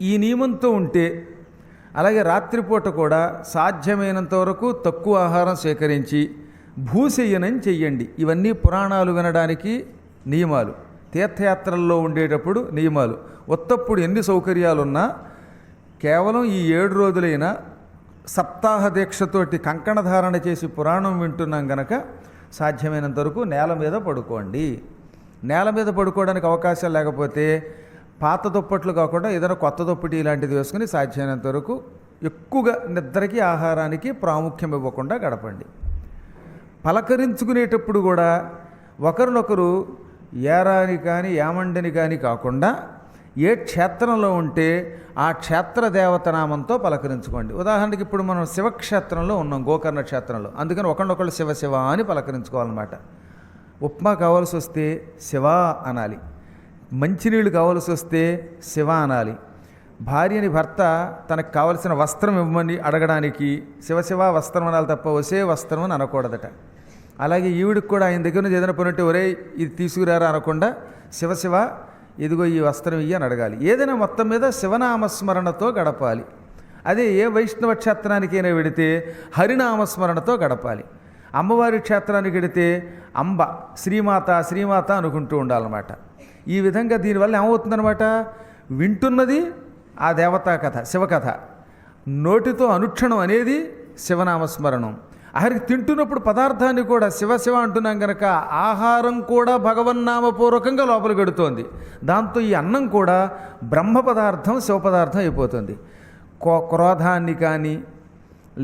ఈ నియమంతో ఉంటే, అలాగే రాత్రిపూట కూడా సాధ్యమైనంత వరకు తక్కువ ఆహారం స్వీకరించి భూశయ్యనం చెయ్యండి. ఇవన్నీ పురాణాలు వినడానికి నియమాలు, తీర్థయాత్రల్లో ఉండేటప్పుడు నియమాలు. ఉత్తప్పుడు ఎన్ని సౌకర్యాలున్నా కేవలం ఈ 7 రోజులైనా సప్తాహ దీక్షతోటి కంకణధారణ చేసి పురాణం వింటున్నాం గనక సాధ్యమైనంత వరకు నేల మీద పడుకోండి. నేల మీద పడుకోవడానికి అవకాశం లేకపోతే పాత దుప్పట్లు కాకుండా ఏదైనా కొత్త దుప్పటి ఇలాంటిది వేసుకుని సాధ్యమైనంత వరకు ఎక్కువగా నిద్రకి ఆహారానికి ప్రాముఖ్యం ఇవ్వకుండా గడపండి. పలకరించుకునేటప్పుడు కూడా ఒకరినొకరు ఏరాని కానీ ఏమండని కానీ కాకుండా ఏ క్షేత్రంలో ఉంటే ఆ క్షేత్ర దేవతనామంతో పలకరించుకోండి. ఉదాహరణకి ఇప్పుడు మనం శివక్షేత్రంలో ఉన్నాం, గోకర్ణ క్షేత్రంలో, అందుకని ఒకళ్ళొకళ్ళు శివ శివ అని పలకరించుకోవాలన్నమాట. ఉప్మా కావాల్సి వస్తే శివ అనాలి, మంచినీళ్ళు కావాల్సి వస్తే శివ అనాలి. భార్యని భర్త తనకు కావలసిన వస్త్రం ఇవ్వమని అడగడానికి శివశివ వస్త్రం అనాలి తప్ప ఒసే వస్త్రం అని అనకూడదట. అలాగే ఈవిడికి కూడా ఆయన దగ్గర నుంచి ఏదైనా పనుంటే ఒరే ఇది తీసుకురారా అనకుండా శివశివ ఇదిగో ఈ వస్త్రం ఇయ్యి అని అడగాలి. ఏదైనా మొత్తం మీద శివనామస్మరణతో గడపాలి. అదే ఏ వైష్ణవ క్షేత్రానికైనా వెడితే హరినామస్మరణతో గడపాలి. అమ్మవారి క్షేత్రానికి వెడితే అంబ శ్రీమాత శ్రీమాత అనుకుంటూ ఉండాలన్నమాట. ఈ విధంగా దీనివల్ల ఏమవుతుందన్నమాట, వింటున్నది ఆ దేవతా కథ, శివకథ, నోటితో అనుక్షణం అనేది శివనామస్మరణం. ఆఖరికి తింటున్నప్పుడు పదార్థాన్ని కూడా శివ శివ అంటున్నాం కనుక ఆహారం కూడా భగవన్నామపూర్వకంగా లోపలికి వెడుతోంది. దాంతో ఈ అన్నం కూడా బ్రహ్మ పదార్థం శివ పదార్థం అయిపోతుంది. క్రోధాన్ని కానీ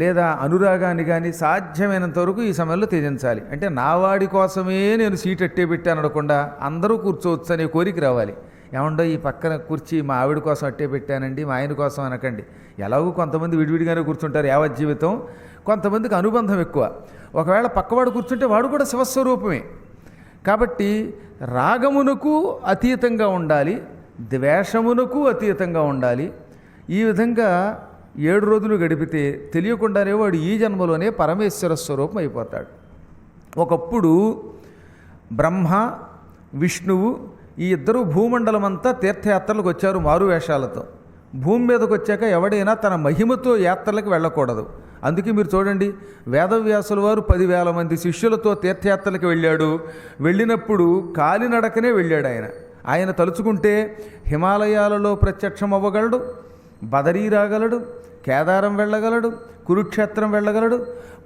లేదా అనురాగాన్ని కానీ సాధ్యమైనంత వరకు ఈ సమయంలో త్యజించాలి. అంటే నావాడి కోసమే నేను సీట్ అట్టే పెట్టాను అనకుండా అందరూ కూర్చోవచ్చు అనే కోరిక రావాలి. ఏమండో ఈ పక్కన కుర్చీ మా ఆవిడ కోసం అట్టే పెట్టానండి, మా ఆయన కోసం అనకండి. ఎలాగూ కొంతమంది విడివిడిగానే కూర్చుంటారు యావజ్జీవితం, కొంతమందికి అనుబంధం ఎక్కువ. ఒకవేళ పక్కవాడు కూర్చుంటే వాడు కూడా శివస్వరూపమే. కాబట్టి రాగమునకు అతీతంగా ఉండాలి, ద్వేషమునకు అతీతంగా ఉండాలి. ఈ విధంగా 7 రోజులు గడిపితే తెలియకుండానే వాడు ఈ జన్మలోనే పరమేశ్వర స్వరూపం అయిపోతాడు. ఒకప్పుడు బ్రహ్మ విష్ణువు ఈ ఇద్దరు భూమండలం అంతా తీర్థయాత్రలకు వచ్చారు మారు వేషాలతో. భూమి మీదకి వచ్చాక ఎవడైనా తన మహిమతో యాత్రలకు వెళ్ళకూడదు. అందుకే మీరు చూడండి, వేదవ్యాసుల వారు 10,000 మంది శిష్యులతో తీర్థయాత్రలకు వెళ్ళాడు. వెళ్ళినప్పుడు కాలినడకనే వెళ్ళాడు. ఆయన తలుచుకుంటే హిమాలయాలలో ప్రత్యక్షం అవ్వగలడు, బదరీ రాగలడు, కేదారం వెళ్ళగలడు, కురుక్షేత్రం వెళ్ళగలడు.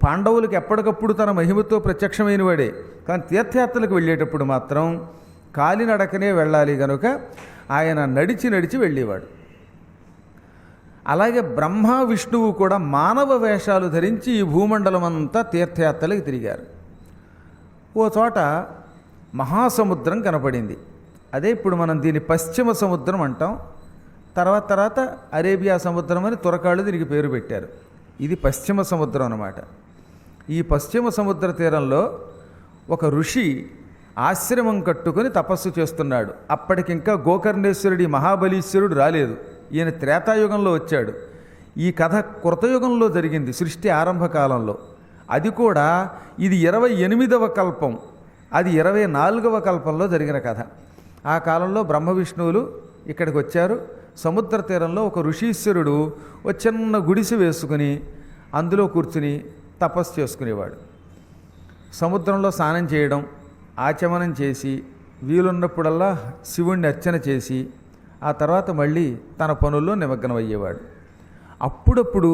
పాండవులకు ఎప్పటికప్పుడు తన మహిమతో ప్రత్యక్షమైన వాడే. కానీ తీర్థయాత్రలకు వెళ్ళేటప్పుడు మాత్రం కాలినడకనే వెళ్ళాలి కనుక ఆయన నడిచి నడిచి వెళ్ళేవాడు. అలాగే బ్రహ్మ విష్ణువు కూడా మానవ వేషాలు ధరించి ఈ భూమండలం అంతా తీర్థయాత్రలకు తిరిగారు. ఓ చోట మహాసముద్రం కనపడింది. అదే ఇప్పుడు మనం దీన్ని పశ్చిమ సముద్రం అంటాం. తర్వాత అరేబియా సముద్రం అని తురకాళ్ళు దీనికి పేరు పెట్టారు. ఇది పశ్చిమ సముద్రం అన్నమాట. ఈ పశ్చిమ సముద్ర తీరంలో ఒక ఋషి ఆశ్రమం కట్టుకొని తపస్సు చేస్తున్నాడు. అప్పటికింకా గోకర్ణేశ్వరుడి మహాబలీశ్వరుడు రాలేదు. ఈయన త్రేతాయుగంలో వచ్చాడు. ఈ కథ కృతయుగంలో జరిగింది, సృష్టి ఆరంభ కాలంలో. అది కూడా ఇది 28వ కల్పం, అది 24వ కల్పంలో జరిగిన కథ. ఆ కాలంలో బ్రహ్మ విష్ణువులు ఇక్కడికి వచ్చారు. సముద్ర తీరంలో ఒక ఋషీశ్వరుడు ఒక చిన్న గుడిసె వేసుకుని అందులో కూర్చుని తపస్సు చేసుకునేవాడు. సముద్రంలో స్నానం చేయడం, ఆచమనం చేసి వీలున్నప్పుడల్లా శివుణ్ణి అర్చన చేసి ఆ తర్వాత మళ్ళీ తన పనుల్లో నిమగ్నమయ్యేవాడు. అప్పుడప్పుడు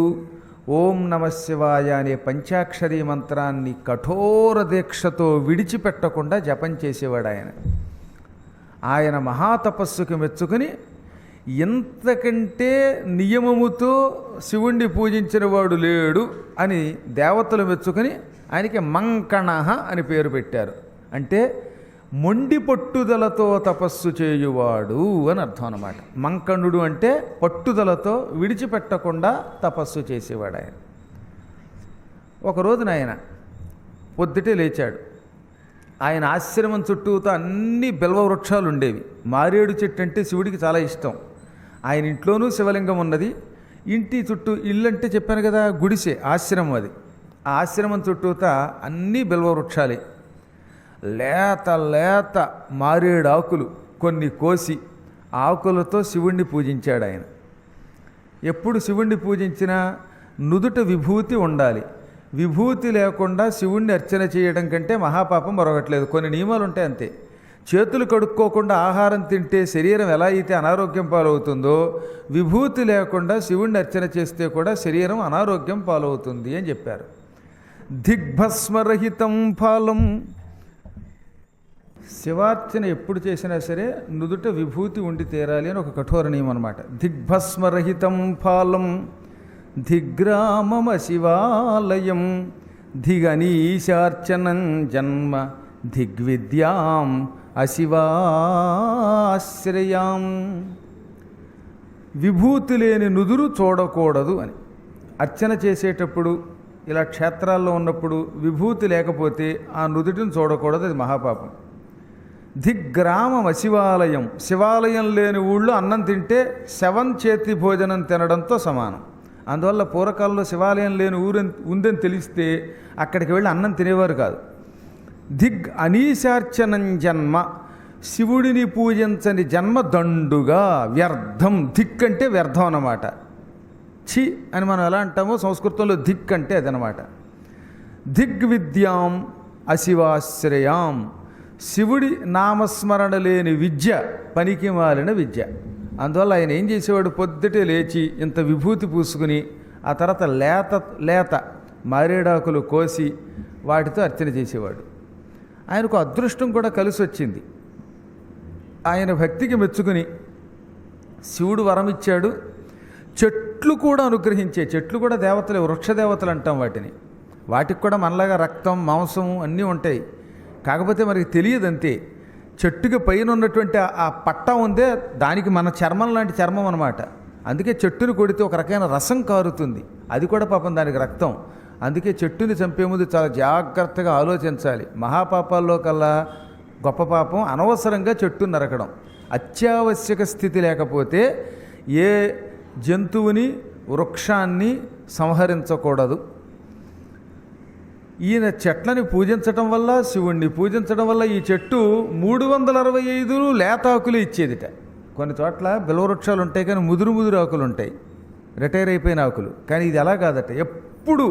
ఓం నమ శివాయ అనే పంచాక్షరీ మంత్రాన్ని కఠోర దీక్షతో విడిచిపెట్టకుండా జపం చేసేవాడు ఆయన మహాతపస్సుకు మెచ్చుకుని ఇంతకంటే నియమముతో శివుణ్ణి పూజించిన వాడు లేడు అని దేవతలు మెచ్చుకొని ఆయనకి మంకణః అని పేరు పెట్టారు. అంటే మొండి పట్టుదలతో తపస్సు చేయువాడు అని అర్థం అన్నమాట. మంకణుడు అంటే పట్టుదలతో విడిచిపెట్టకుండా తపస్సు చేసేవాడు ఆయన. ఒకరోజున ఆయన పొద్దుటే లేచాడు. ఆయన ఆశ్రమం చుట్టూతో అన్ని బిల్వ వృక్షాలు ఉండేవి. మారేడు చెట్టు అంటే శివుడికి చాలా ఇష్టం. ఆయన ఇంట్లోనూ శివలింగం ఉన్నది. ఇంటి చుట్టూ, ఇల్లు అంటే చెప్పాను కదా గుడిసె, ఆశ్రమం అది. ఆ ఆశ్రమం చుట్టూతా అన్నీ బిల్వ వృక్షాలే. లేత లేత మారేడు ఆకులు కొన్ని కోసి ఆకులతో శివుణ్ణి పూజించాడు ఆయన. ఎప్పుడు శివుణ్ణి పూజించినా నుదుట విభూతి ఉండాలి. విభూతి లేకుండా శివుణ్ణి అర్చన చేయడం కంటే మహాపాపం మరొకట్లేదు. కొన్ని నియమాలు ఉంటాయి అంతే. చేతులు కడుక్కోకుండా ఆహారం తింటే శరీరం ఎలా అయితే అనారోగ్యం పాలవుతుందో, విభూతి లేకుండా శివుణ్ణి అర్చన చేస్తే కూడా శరీరం అనారోగ్యం పాలవుతుంది అని చెప్పారు. దిగ్భస్మరహితం ఫలం. శివార్చన ఎప్పుడు చేసినా సరే నుదుట విభూతి ఉండి తీరాలి అని ఒక కఠోర నియమం అనమాట. దిగ్భస్మరహితం ఫలం ధిగ్రామమ శివాలయం ధిగనీశార్చనం జన్మ దిగ్విద్యాం అశివాశ్రయాం. విభూతి లేని నుదురు చూడకూడదు అని. అర్చన చేసేటప్పుడు ఇలా క్షేత్రాల్లో ఉన్నప్పుడు విభూతి లేకపోతే ఆ నుదుటిని చూడకూడదు, అది మహాపాపం. దిగ్గ్రామం అశివాలయం. శివాలయం లేని ఊళ్ళో అన్నం తింటే శవం చేతి భోజనం తినడంతో సమానం. అందువల్ల పూర్వకాలంలో శివాలయం లేని ఊరు ఉందని తెలిస్తే అక్కడికి వెళ్ళి అన్నం తినేవారు కాదు. దిగ్ అనీశార్చనం జన్మ. శివుడిని పూజించని జన్మ దండుగా వ్యర్థం. దిక్ అంటే వ్యర్థం అన్నమాట. చి అని మనం ఎలా అంటామో సంస్కృతంలో దిక్ అంటే అదనమాట. దిగ్విద్యాం అశివాశ్రయాం. శివుడి నామస్మరణ లేని విద్య పనికి మాలిన విద్య. అందువల్ల ఆయన ఏం చేసేవాడు, పొద్దుటే లేచి ఇంత విభూతి పూసుకుని ఆ తర్వాత లేత మారేడాకులు కోసి వాటితో అర్చన చేసేవాడు. ఆయనకు అదృష్టం కూడా కలిసి వచ్చింది. ఆయన భక్తికి మెచ్చుకుని శివుడు వరం ఇచ్చాడు. చెట్లు కూడా అనుగ్రహించే, చెట్లు కూడా దేవతలే, వృక్షదేవతలు అంటాం వాటిని. వాటికి కూడా మనలాగా రక్తం మాంసము అన్నీ ఉంటాయి. కాకపోతే మనకి తెలియదు అంతే. చెట్టుకి పైన ఉన్నటువంటి ఆ పట్ట ఉందే దానికి మన చర్మం లాంటి చర్మం అనమాట. అందుకే చెట్టుని కొడితే ఒక రకమైన రసం కారుతుంది, అది కూడా పాపం దానికి రక్తం. అందుకే చెట్టుని చంపే ముందు చాలా జాగ్రత్తగా ఆలోచించాలి. మహాపాపాల్లో కల్లా గొప్ప పాపం అనవసరంగా చెట్టును నరకడం. అత్యావశ్యక స్థితి లేకపోతే ఏ జంతువుని వృక్షాన్ని సంహరించకూడదు. ఈయన చెట్లని పూజించటం వల్ల, శివుణ్ణి పూజించడం వల్ల ఈ చెట్టు 365 లేతాకులు ఇచ్చేదిట. కొన్ని చోట్ల బిల్వవృక్షాలు ఉంటాయి కానీ ముదురు ఆకులు ఉంటాయి, రిటైర్ అయిపోయిన ఆకులు. కానీ ఇది ఎలా కాదట, ఎప్పుడు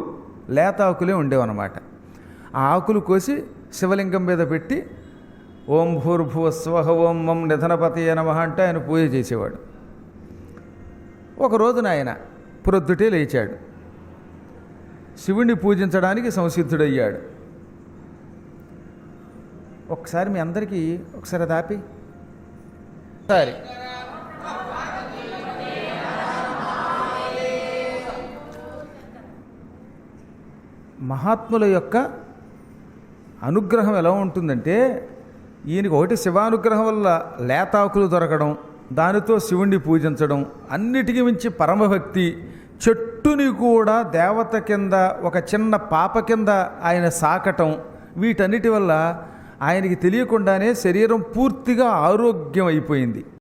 లేత ఆకులే ఉండేవన్నమాట. ఆ ఆకులు కోసి శివలింగం మీద పెట్టి ఓం భూర్భువస్వహ ఓం మం నిధనపతయ నమః అంటే ఆయన పూజ చేసేవాడు. ఒక రోజున ఆయన ప్రొద్దుటే లేచాడు, శివుణ్ణి పూజించడానికి సంసిద్ధుడయ్యాడు. ఒకసారి మీ అందరికీ ఒకసారి దాపి సరే మహాత్ముల యొక్క అనుగ్రహం ఎలా ఉంటుందంటే, ఈయనకి ఒకటి శివానుగ్రహం వల్ల లేతాకులు దొరకడం, దానితో శివుణ్ణి పూజించడం, అన్నిటికీ మించి పరమభక్తి. చెట్టుని కూడా దేవత కింద, ఒక చిన్న పాప కింద ఆయన సాకటం, వీటన్నిటి వల్ల ఆయనకి తెలియకుండానే శరీరం పూర్తిగా ఆరోగ్యం అయిపోయింది.